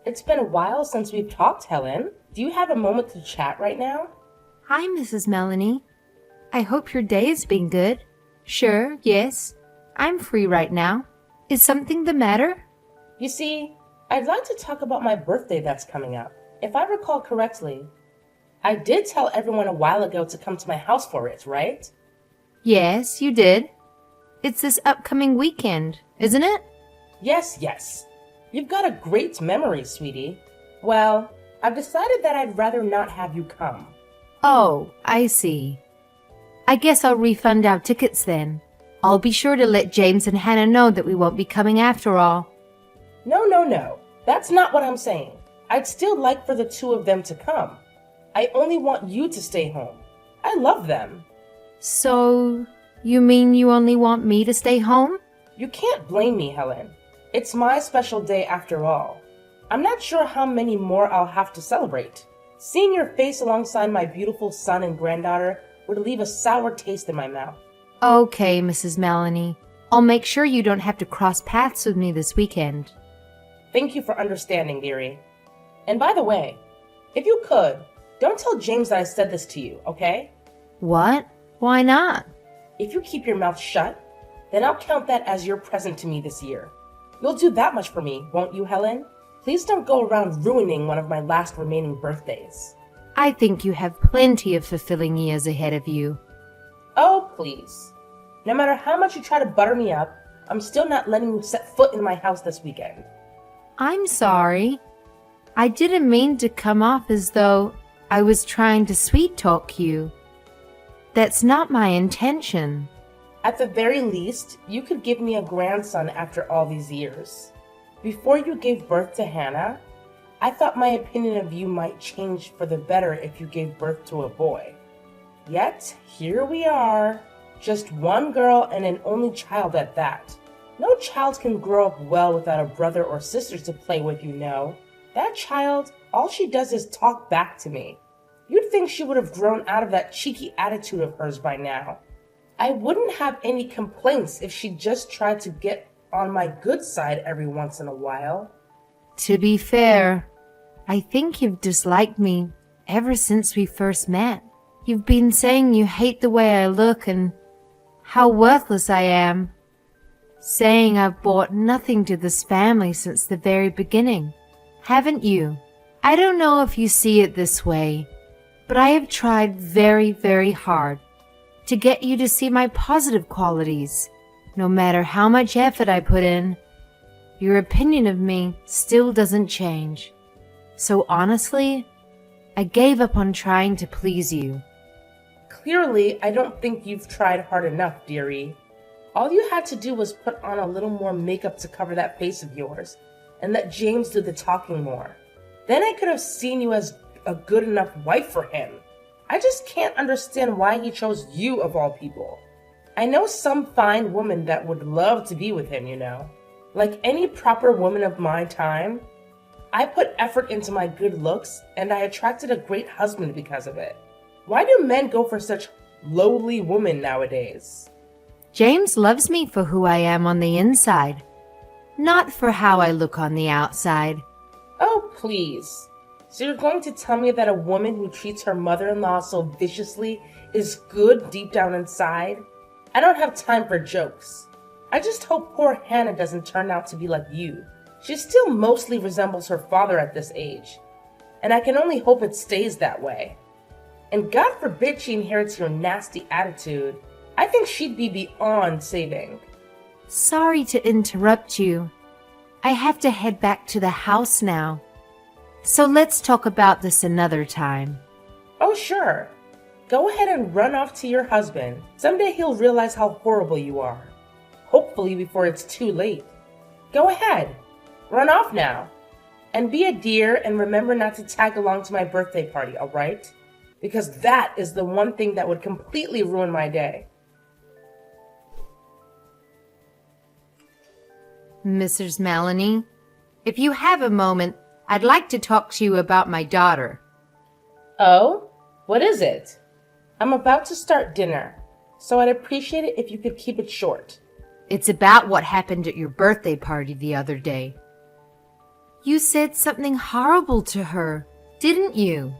It's been a while since we've talked, Helen. Do you have a moment to chat right now? Hi, Mrs. Melanie. I hope your day has been good. Sure, yes. I'm free right now. Is something the matter? You see, I'd like to talk about my birthday that's coming up. If I recall correctly, I did tell everyone a while ago to come to my house for it, right? Yes, you did. It's this upcoming weekend, isn't it? Yes. You've got a great memory, sweetie. Well, I've decided that I'd rather not have you come. Oh, I see. I guess I'll refund our tickets then. I'll be sure to let James and Hannah know that we won't be coming after all. No. That's not what I'm saying. I'd still like for the two of them to come. I only want you to stay home. I love them. So, you mean you only want me to stay home? You can't blame me, Helen. It's my special day after all. I'm not sure how many more I'll have to celebrate. Seeing your face alongside my beautiful son and granddaughter would leave a sour taste in my mouth. Okay, Mrs. Melanie. I'll make sure you don't have to cross paths with me this weekend. Thank you for understanding, dearie. And by the way, if you could, don't tell James that I said this to you, okay? What? Why not? If you keep your mouth shut, then I'll count that as your present to me this year. You'll do that much for me, won't you, Helen? Please don't go around ruining one of my last remaining birthdays. I think you have plenty of fulfilling years ahead of you. Oh, please. No matter how much you try to butter me up, I'm still not letting you set foot in my house this weekend. I'm sorry. I didn't mean to come off as though I was trying to sweet talk you. That's not my intention. At the very least, you could give me a grandson after all these years. Before you gave birth to Hannah, I thought my opinion of you might change for the better if you gave birth to a boy. Yet, here we are, just one girl and an only child at that. No child can grow up well without a brother or sister to play with, you know. That child, all she does is talk back to me. You'd think she would have grown out of that cheeky attitude of hers by now. I wouldn't have any complaints if she just tried to get on my good side every once in a while. To be fair, I think you've disliked me ever since we first met. You've been saying you hate the way I look and how worthless I am. Saying I've brought nothing to this family since the very beginning. Haven't you? I don't know if you see it this way, but I have tried very, very hard to get you to see my positive qualities. No matter how much effort I put in, your opinion of me still doesn't change. So honestly, I gave up on trying to please you. Clearly, I don't think you've tried hard enough, dearie. All you had to do was put on a little more makeup to cover that face of yours, and let James do the talking more. Then I could have seen you as a good enough wife for him. I just can't understand why he chose you of all people. I know some fine woman that would love to be with him, you know. Like any proper woman of my time, I put effort into my good looks, and I attracted a great husband because of it. Why do men go for such lowly women nowadays? James loves me for who I am on the inside, not for how I look on the outside. Oh, please. So you're going to tell me that a woman who treats her mother-in-law so viciously is good deep down inside? I don't have time for jokes. I just hope poor Hannah doesn't turn out to be like you. She still mostly resembles her father at this age, and I can only hope it stays that way. And God forbid she inherits your nasty attitude. I think she'd be beyond saving. Sorry to interrupt you. I have to head back to the house now. So let's talk about this another time. Oh, sure. Go ahead and run off to your husband. Someday he'll realize how horrible you are. Hopefully before it's too late. Go ahead. Run off now. And be a dear and remember not to tag along to my birthday party, all right? Because that is the one thing that would completely ruin my day. Mrs. Melanie, if you have a moment, I'd like to talk to you about my daughter. Oh? What is it? I'm about to start dinner, so I'd appreciate it if you could keep it short. It's about what happened at your birthday party the other day. You said something horrible to her, didn't you?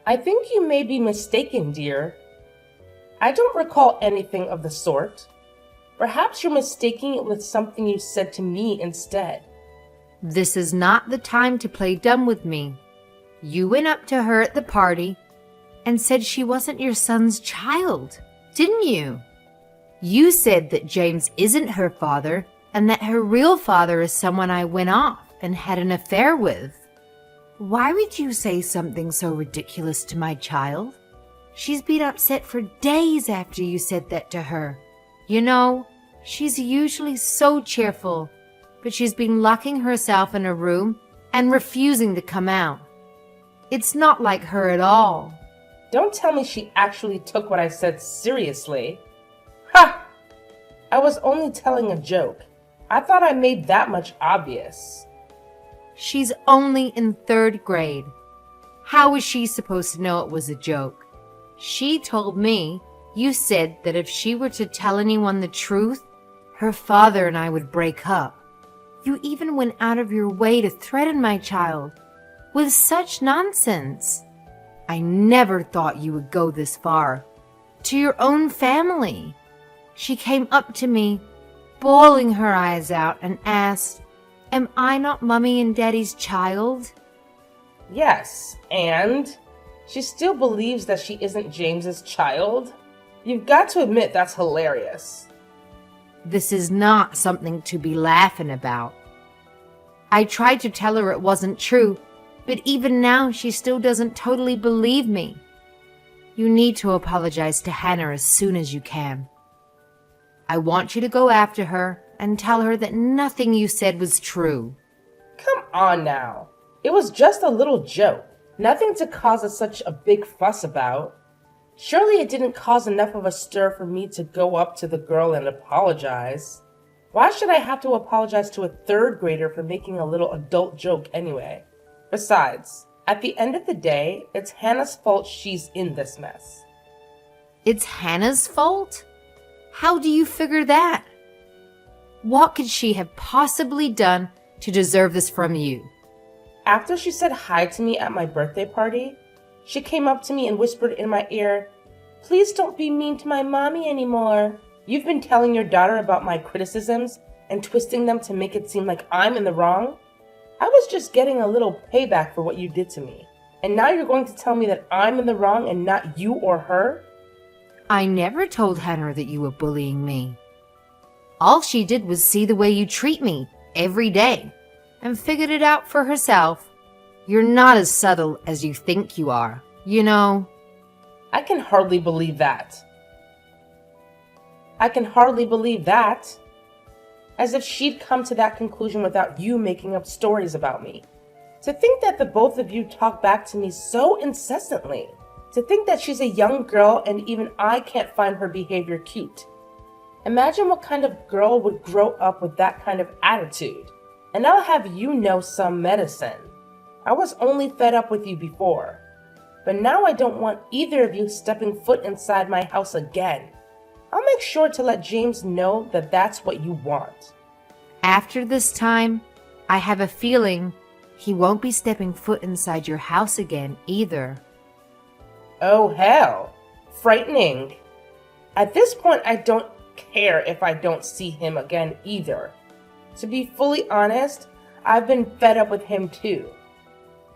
I think you may be mistaken, dear. I don't recall anything of the sort. Perhaps you're mistaking it with something you said to me instead. This is not the time to play dumb with me. You went up to her at the party and said she wasn't your son's child, didn't you? You said that James isn't her father and that her real father is someone I went off and had an affair with. Why would you say something so ridiculous to my child? She's been upset for days after you said that to her. You know, she's usually so cheerful, but she's been locking herself in a room and refusing to come out. It's not like her at all. Don't tell me she actually took what I said seriously. Ha! I was only telling a joke. I thought I made that much obvious. She's only in 3rd grade. How was she supposed to know it was a joke? She told me you said that if she were to tell anyone the truth, her father and I would break up. You even went out of your way to threaten my child with such nonsense. I never thought you would go this far. To your own family. She came up to me, bawling her eyes out, and asked, "Am I not Mommy and Daddy's child?" Yes, and she still believes that she isn't James's child? You've got to admit that's hilarious. This is not something to be laughing about. I tried to tell her it wasn't true, but even now she still doesn't totally believe me. You need to apologize to Hannah as soon as you can. I want you to go after her and tell her that nothing you said was true. Come on now. It was just a little joke. Nothing to cause such a big fuss about. Surely it didn't cause enough of a stir for me to go up to the girl and apologize. Why should I have to apologize to a 3rd grader for making a little adult joke anyway? Besides, at the end of the day, it's Hannah's fault she's in this mess. It's Hannah's fault? How do you figure that? What could she have possibly done to deserve this from you? After she said hi to me at my birthday party, she came up to me and whispered in my ear, "Please don't be mean to my mommy anymore. You've been telling your daughter about my criticisms and twisting them to make it seem like I'm in the wrong. I was just getting a little payback for what you did to me. And now you're going to tell me that I'm in the wrong and not you or her?" I never told Hannah that you were bullying me. All she did was see the way you treat me every day and figured it out for herself. You're not as subtle as you think you are, you know. I can hardly believe that. I can hardly believe that. As if she'd come to that conclusion without you making up stories about me. To think that the both of you talk back to me so incessantly. To think that she's a young girl and even I can't find her behavior cute. Imagine what kind of girl would grow up with that kind of attitude. And I'll have you know some medicine. I was only fed up with you before. But now I don't want either of you stepping foot inside my house again. I'll make sure to let James know that that's what you want. After this time, I have a feeling he won't be stepping foot inside your house again either. Oh hell, frightening. At this point, I don't care if I don't see him again either. To be fully honest, I've been fed up with him too.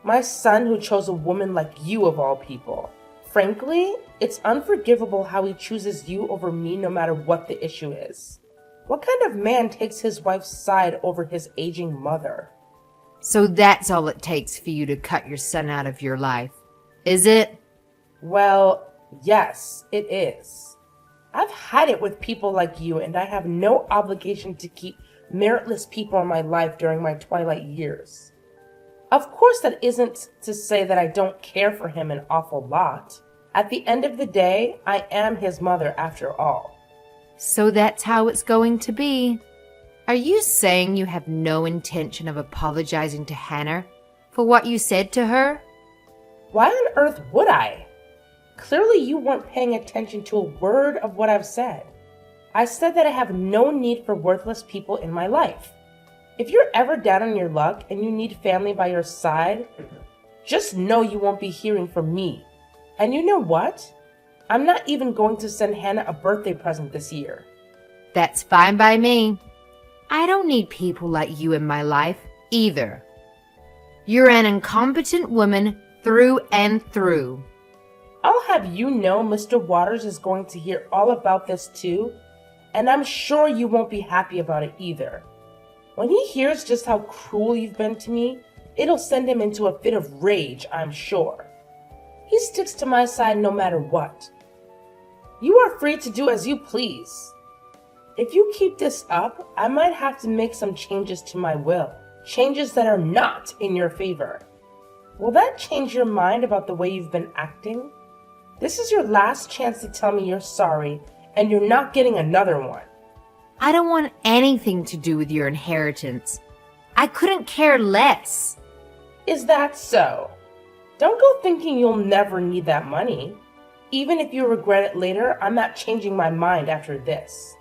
My son who chose a woman like you of all people. Frankly, it's unforgivable how he chooses you over me no matter what the issue is. What kind of man takes his wife's side over his aging mother? So that's all it takes for you to cut your son out of your life, is it? Well, yes, it is. I've had it with people like you, and I have no obligation to keep meritless people in my life during my twilight years. Of course, that isn't to say that I don't care for him an awful lot. At the end of the day, I am his mother after all. So that's how it's going to be. Are you saying you have no intention of apologizing to Hannah for what you said to her? Why on earth would I? Clearly you weren't paying attention to a word of what I've said. I said that I have no need for worthless people in my life. If you're ever down on your luck and you need family by your side, just know you won't be hearing from me. And you know what? I'm not even going to send Hannah a birthday present this year. That's fine by me. I don't need people like you in my life, either. You're an incompetent woman through and through. I'll have you know Mr. Waters is going to hear all about this too, and I'm sure you won't be happy about it either. When he hears just how cruel you've been to me, it'll send him into a fit of rage, I'm sure. He sticks to my side no matter what. You are free to do as you please. If you keep this up, I might have to make some changes to my will. Changes that are not in your favor. Will that change your mind about the way you've been acting? This is your last chance to tell me you're sorry, and you're not getting another one. I don't want anything to do with your inheritance. I couldn't care less. Is that so? Don't go thinking you'll never need that money. Even if you regret it later, I'm not changing my mind after this.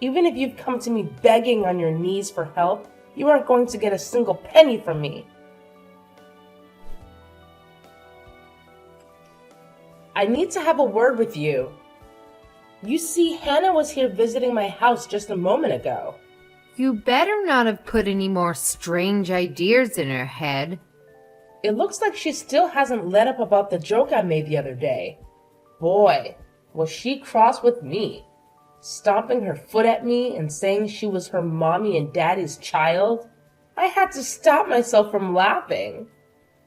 Even if you've come to me begging on your knees for help, you aren't going to get a single penny from me. I need to have a word with you. You see, Hannah was here visiting my house just a moment ago. You better not have put any more strange ideas in her head. It looks like she still hasn't let up about the joke I made the other day. Boy, was she cross with me. Stomping her foot at me and saying she was her mommy and daddy's child. I had to stop myself from laughing.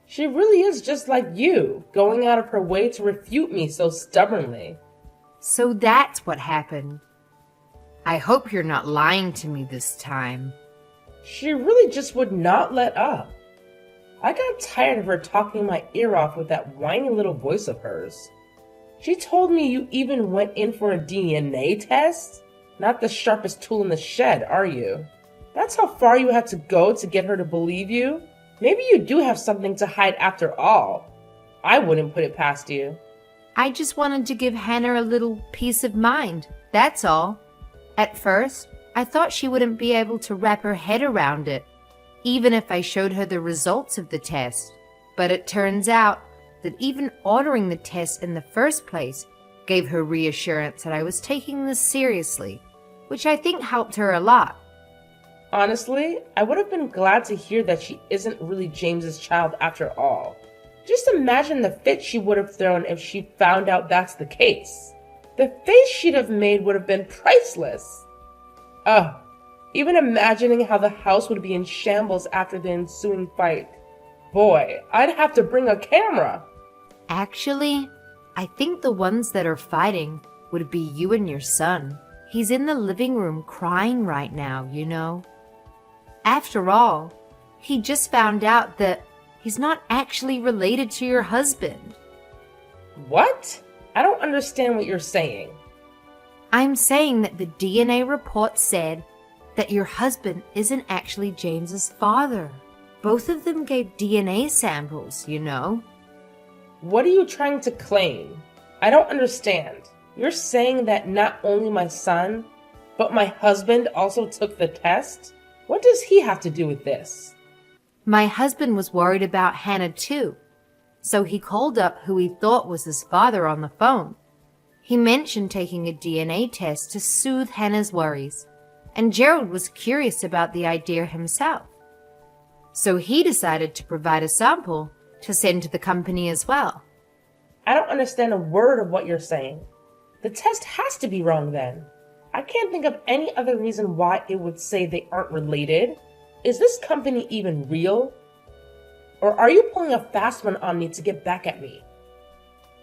She really is just like you, going out of her way to refute me so stubbornly. So that's what happened. I hope you're not lying to me this time. She really just would not let up. I got tired of her talking my ear off with that whiny little voice of hers. She told me you even went in for a DNA test? Not the sharpest tool in the shed, are you? That's how far you had to go to get her to believe you? Maybe you do have something to hide after all. I wouldn't put it past you. I just wanted to give Hannah a little peace of mind, that's all. At first, I thought she wouldn't be able to wrap her head around it, even if I showed her the results of the test. But it turns out that even ordering the test in the first place gave her reassurance that I was taking this seriously, which I think helped her a lot. Honestly, I would have been glad to hear that she isn't really James's child after all. Just imagine the fit she would have thrown if she found out that's the case. The face she'd have made would have been priceless. Ugh, even imagining how the house would be in shambles after the ensuing fight. Boy, I'd have to bring a camera. Actually, I think the ones that are fighting would be you and your son. He's in the living room crying right now, you know. After all, he just found out that he's not actually related to your husband. What? I don't understand what you're saying. I'm saying that the DNA report said that your husband isn't actually James's father. Both of them gave DNA samples, you know. What are you trying to claim? I don't understand. You're saying that not only my son, but my husband also took the test? What does he have to do with this? My husband was worried about Hannah too, so he called up who he thought was his father on the phone. He mentioned taking a DNA test to soothe Hannah's worries, and Gerald was curious about the idea himself. So he decided to provide a sample to send to the company as well. I don't understand a word of what you're saying. The test has to be wrong then. I can't think of any other reason why it would say they aren't related. Is this company even real? Or are you pulling a fast one on me to get back at me?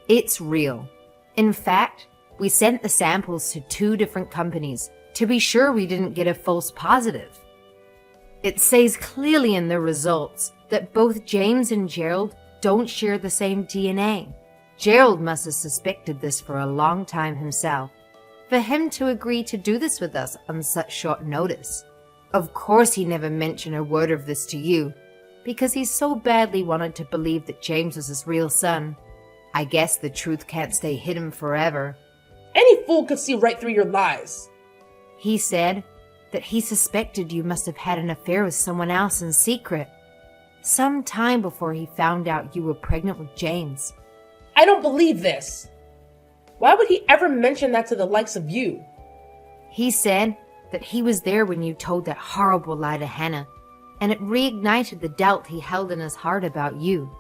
It's real. In fact, we sent the samples to 2 different companies to be sure we didn't get a false positive. It says clearly in the results that both James and Gerald don't share the same DNA. Gerald must have suspected this for a long time himself, for him to agree to do this with us on such short notice. Of course he never mentioned a word of this to you, because he so badly wanted to believe that James was his real son. I guess the truth can't stay hidden forever. Any fool could see right through your lies. He said, that he suspected you must have had an affair with someone else in secret, some time before he found out you were pregnant with James. I don't believe this. Why would he ever mention that to the likes of you? He said that he was there when you told that horrible lie to Hannah, and it reignited the doubt he held in his heart about you.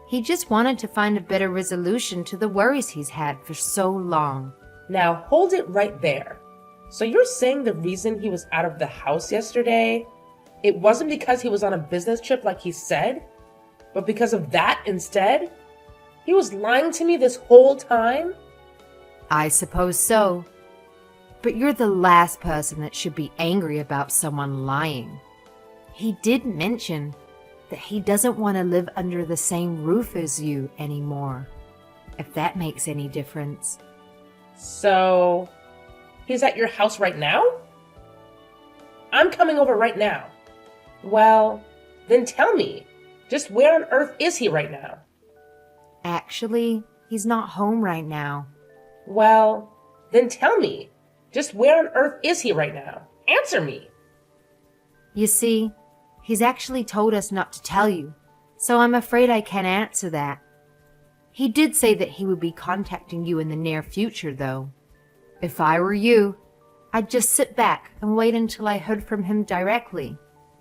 He just wanted to find a better resolution to the worries he's had for so long. Now hold it right there. So you're saying the reason he was out of the house yesterday, it wasn't because he was on a business trip like he said, but because of that instead? He was lying to me this whole time? I suppose so. But you're the last person that should be angry about someone lying. He did mention that he doesn't want to live under the same roof as you anymore, if that makes any difference. So, he's at your house right now? I'm coming over right now. Well, then tell me, just where on earth is he right now? Actually, he's not home right now. Well, then tell me, just where on earth is he right now? Answer me. You see, he's actually told us not to tell you, so I'm afraid I can't answer that. He did say that he would be contacting you in the near future, though. If I were you, I'd just sit back and wait until I heard from him directly.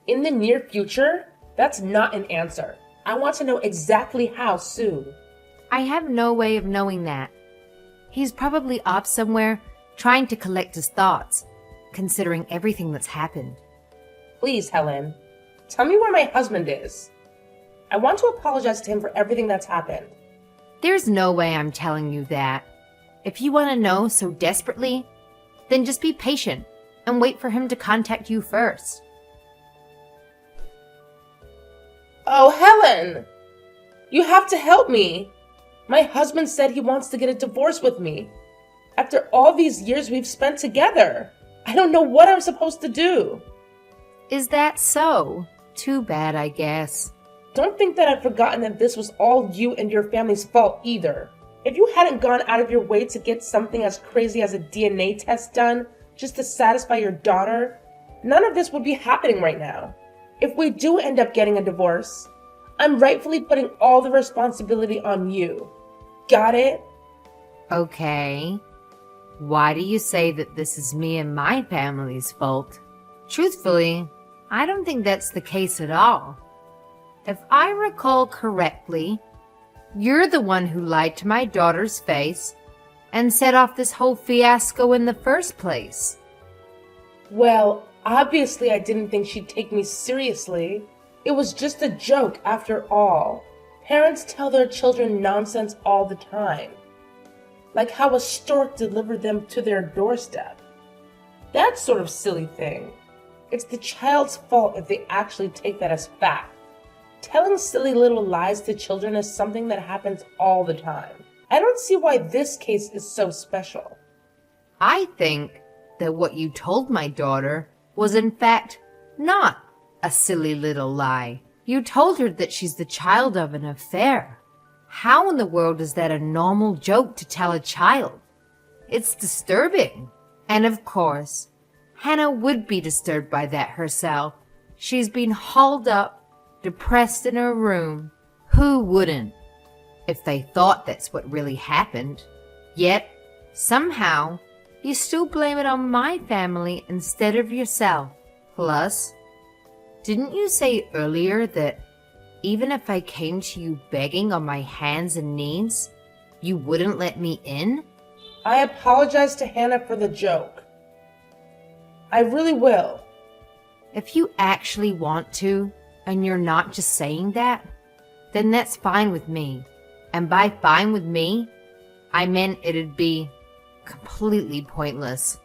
In the near future? That's not an answer. I want to know exactly how soon. I have no way of knowing that. He's probably off somewhere trying to collect his thoughts, considering everything that's happened. Please, Helen, tell me where my husband is. I want to apologize to him for everything that's happened. There's no way I'm telling you that. If you want to know so desperately, then just be patient and wait for him to contact you first. Oh, Helen! You have to help me. My husband said he wants to get a divorce with me. After all these years we've spent together, I don't know what I'm supposed to do. Is that so? Too bad, I guess. Don't think that I've forgotten that this was all you and your family's fault either. If you hadn't gone out of your way to get something as crazy as a DNA test done just to satisfy your daughter, none of this would be happening right now. If we do end up getting a divorce, I'm rightfully putting all the responsibility on you. Got it? Okay. Why do you say that this is me and my family's fault? Truthfully, I don't think that's the case at all. If I recall correctly, you're the one who lied to my daughter's face and set off this whole fiasco in the first place. Well, obviously I didn't think she'd take me seriously. It was just a joke after all. Parents tell their children nonsense all the time. Like how a stork delivered them to their doorstep. That sort of silly thing. It's the child's fault if they actually take that as fact. Telling silly little lies to children is something that happens all the time. I don't see why this case is so special. I think that what you told my daughter was in fact not a silly little lie. You told her that she's the child of an affair. How in the world is that a normal joke to tell a child? It's disturbing. And of course, Hannah would be disturbed by that herself. She's been hauled up, depressed in her room. Who wouldn't? If they thought that's what really happened. Yet, somehow, you still blame it on my family instead of yourself. Plus, didn't you say earlier that even if I came to you begging on my hands and knees, you wouldn't let me in? I apologize to Hannah for the joke. I really will. If you actually want to, and you're not just saying that, then that's fine with me. And by fine with me, I meant it'd be completely pointless.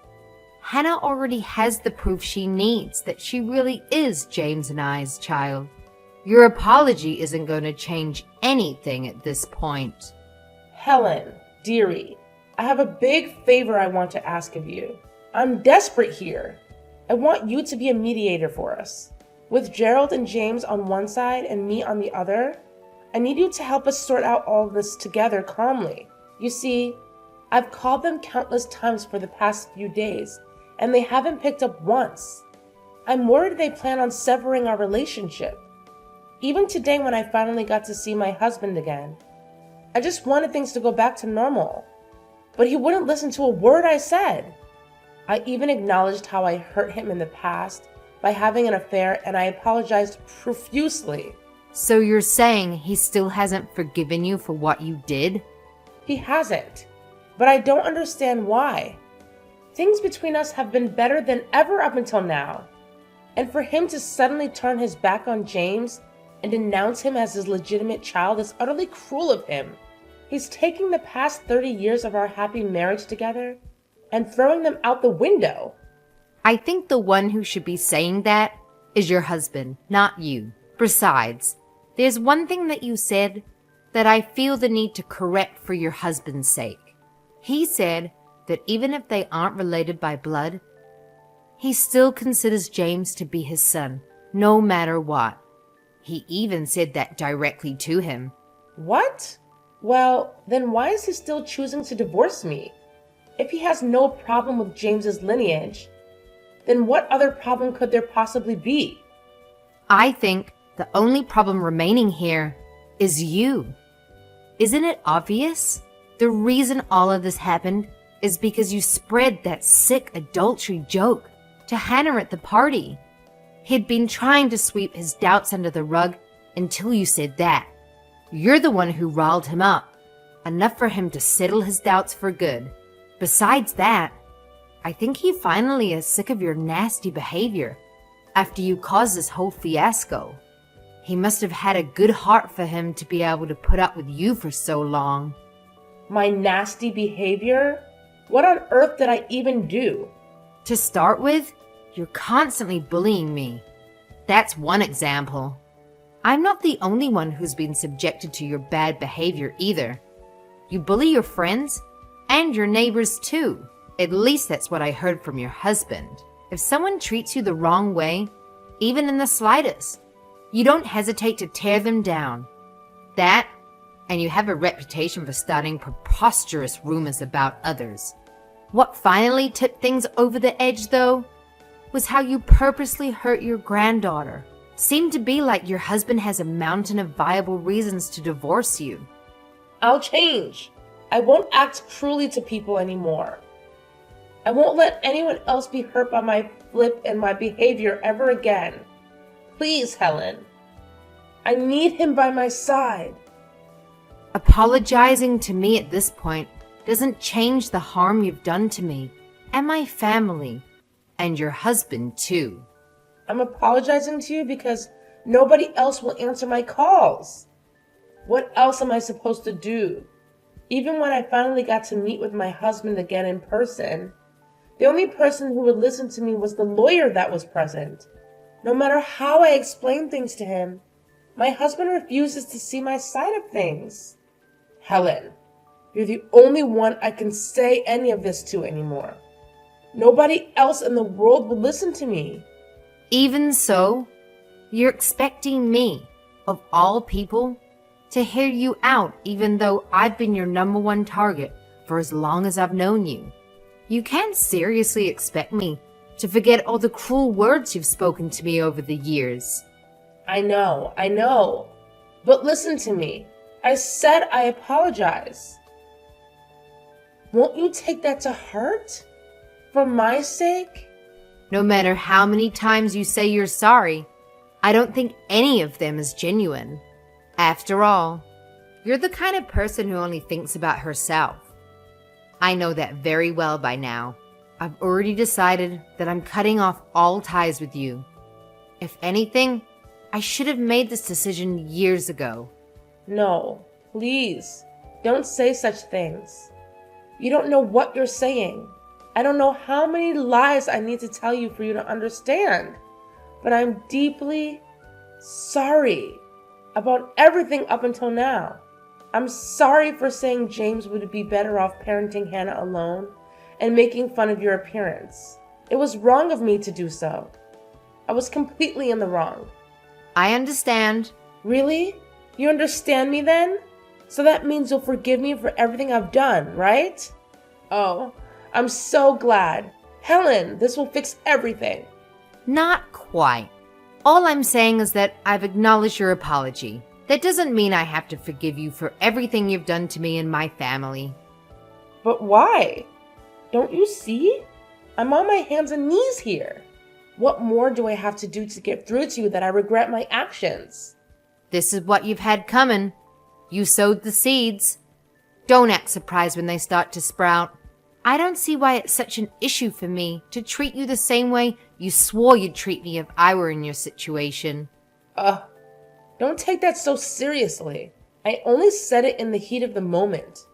Hannah already has the proof she needs that she really is James and I's child. Your apology isn't going to change anything at this point. Helen, dearie, I have a big favor I want to ask of you. I'm desperate here. I want you to be a mediator for us. With Gerald and James on one side and me on the other, I need you to help us sort out all of this together calmly. You see, I've called them countless times for the past few days, and they haven't picked up once. I'm worried they plan on severing our relationship. Even today when I finally got to see my husband again, I just wanted things to go back to normal. But he wouldn't listen to a word I said. I even acknowledged how I hurt him in the past by having an affair, and I apologized profusely. So you're saying he still hasn't forgiven you for what you did? He hasn't, but I don't understand why. Things between us have been better than ever up until now. And for him to suddenly turn his back on James and denounce him as his legitimate child is utterly cruel of him. He's taking the past 30 years of our happy marriage together and throwing them out the window. I think the one who should be saying that is your husband, not you. Besides, there's one thing that you said that I feel the need to correct for your husband's sake. He said that even if they aren't related by blood, he still considers James to be his son, no matter what. He even said that directly to him. What? Well, then why is he still choosing to divorce me? If he has no problem with James's lineage, then what other problem could there possibly be? I think the only problem remaining here is you. Isn't it obvious? The reason all of this happened is because you spread that sick adultery joke to Hannah at the party. He'd been trying to sweep his doubts under the rug until you said that. You're the one who riled him up, enough for him to settle his doubts for good. Besides that, I think he finally is sick of your nasty behavior after you caused this whole fiasco. He must have had a good heart for him to be able to put up with you for so long. My nasty behavior? What on earth did I even do? To start with, you're constantly bullying me. That's one example. I'm not the only one who's been subjected to your bad behavior either. You bully your friends and your neighbors too. At least that's what I heard from your husband. If someone treats you the wrong way, even in the slightest, you don't hesitate to tear them down. That, and you have a reputation for starting preposterous rumors about others. What finally tipped things over the edge, though, was how you purposely hurt your granddaughter. Seemed to be like your husband has a mountain of viable reasons to divorce you. I'll change. I won't act cruelly to people anymore. I won't let anyone else be hurt by my flip and my behavior ever again. Please, Helen. I need him by my side. Apologizing to me at this point doesn't change the harm you've done to me and my family and your husband too. I'm apologizing to you because nobody else will answer my calls. What else am I supposed to do? Even when I finally got to meet with my husband again in person, the only person who would listen to me was the lawyer that was present. No matter how I explained things to him, my husband refuses to see my side of things. Helen, you're the only one I can say any of this to anymore. Nobody else in the world will listen to me. Even so, you're expecting me, of all people, to hear you out even though I've been your number one target for as long as I've known you. You can't seriously expect me to forget all the cruel words you've spoken to me over the years. I know. But listen to me. I said I apologize. Won't you take that to heart? For my sake? No matter how many times you say you're sorry, I don't think any of them is genuine. After all, you're the kind of person who only thinks about herself. I know that very well by now. I've already decided that I'm cutting off all ties with you. If anything, I should have made this decision years ago. No, please, don't say such things. You don't know what you're saying. I don't know how many lies I need to tell you for you to understand. But I'm deeply sorry about everything up until now. I'm sorry for saying James would be better off parenting Hannah alone and making fun of your appearance. It was wrong of me to do so. I was completely in the wrong. I understand. Really? You understand me then? So that means you'll forgive me for everything I've done, right? Oh, I'm so glad. Helen, this will fix everything. Not quite. All I'm saying is that I've acknowledged your apology. That doesn't mean I have to forgive you for everything you've done to me and my family. But why? Don't you see? I'm on my hands and knees here. What more do I have to do to get through to you that I regret my actions? This is what you've had coming. You sowed the seeds. Don't act surprised when they start to sprout. I don't see why it's such an issue for me to treat you the same way you swore you'd treat me if I were in your situation. Don't take that so seriously. I only said it in the heat of the moment.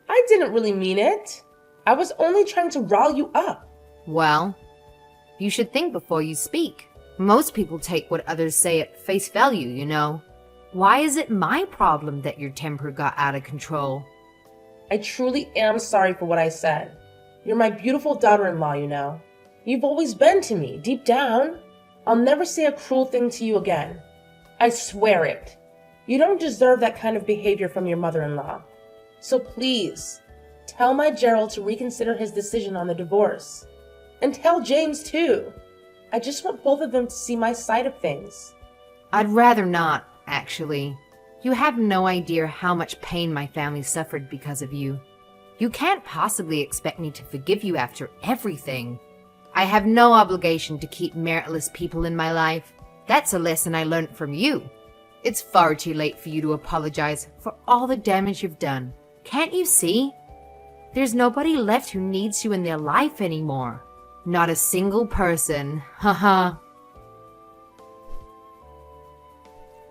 I didn't really mean it. I was only trying to rile you up. Well, you should think before you speak. Most people take what others say at face value, you know. Why is it my problem that your temper got out of control? I truly am sorry for what I said. You're my beautiful daughter-in-law, you know. You've always been to me, deep down. I'll never say a cruel thing to you again. I swear it. You don't deserve that kind of behavior from your mother-in-law. So please, tell my Gerald to reconsider his decision on the divorce. And tell James too. I just want both of them to see my side of things. I'd rather not, actually. You have no idea how much pain my family suffered because of you. You can't possibly expect me to forgive you after everything. I have no obligation to keep meritless people in my life. That's a lesson I learned from you. It's far too late for you to apologize for all the damage you've done. Can't you see? There's nobody left who needs you in their life anymore. Not a single person. Haha.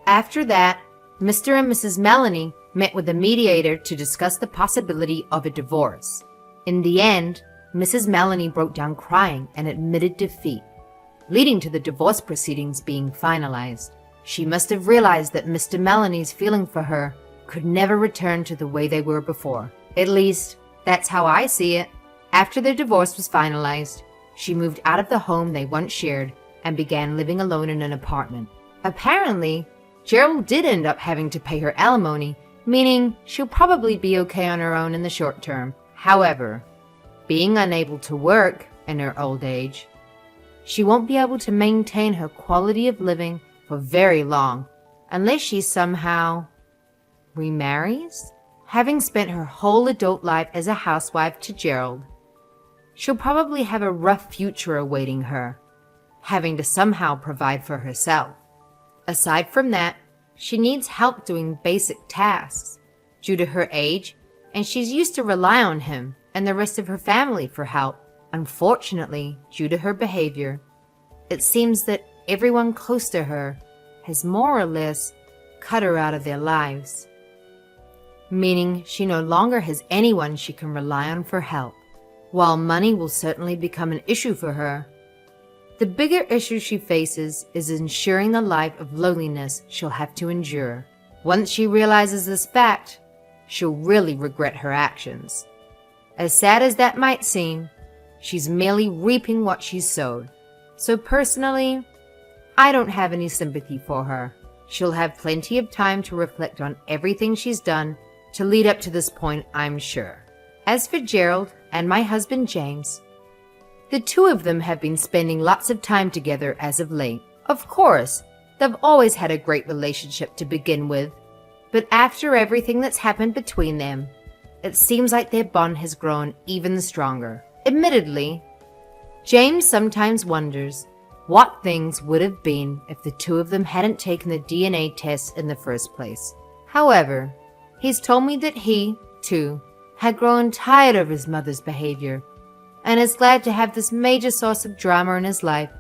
After that, Mr. and Mrs. Melanie met with a mediator to discuss the possibility of a divorce. In the end, Mrs. Melanie broke down crying and admitted defeat, leading to the divorce proceedings being finalized. She must have realized that Mr. Melanie's feeling for her could never return to the way they were before. At least, that's how I see it. After their divorce was finalized, she moved out of the home they once shared and began living alone in an apartment. Apparently, Gerald did end up having to pay her alimony, meaning she'll probably be okay on her own in the short term. However, being unable to work in her old age, she won't be able to maintain her quality of living for very long unless she somehow remarries. Having spent her whole adult life as a housewife to Gerald, she'll probably have a rough future awaiting her, having to somehow provide for herself. Aside from that, she needs help doing basic tasks due to her age, and she's used to rely on him and the rest of her family for help. Unfortunately, due to her behavior, it seems that everyone close to her has more or less cut her out of their lives, meaning she no longer has anyone she can rely on for help. While money will certainly become an issue for her, the bigger issue she faces is ensuring the life of loneliness she'll have to endure. Once she realizes this fact, she'll really regret her actions. As sad as that might seem, she's merely reaping what she's sowed. So personally, I don't have any sympathy for her. She'll have plenty of time to reflect on everything she's done to lead up to this point, I'm sure. As for Gerald and my husband James, the two of them have been spending lots of time together as of late. Of course, they've always had a great relationship to begin with, but after everything that's happened between them, it seems like their bond has grown even stronger. Admittedly, James sometimes wonders what things would have been if the two of them hadn't taken the DNA test in the first place. However, he's told me that he, too, had grown tired of his mother's behavior and is glad to have this major source of drama in his life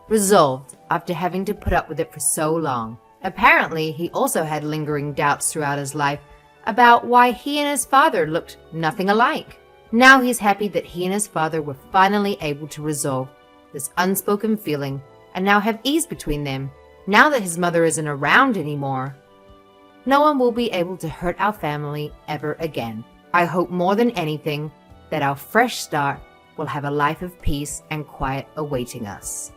resolved after having to put up with it for so long. Apparently, he also had lingering doubts throughout his life about why he and his father looked nothing alike. Now he's happy that he and his father were finally able to resolve this unspoken feeling and now have ease between them. Now that his mother isn't around anymore, no one will be able to hurt our family ever again. I hope more than anything that our fresh start will have a life of peace and quiet awaiting us.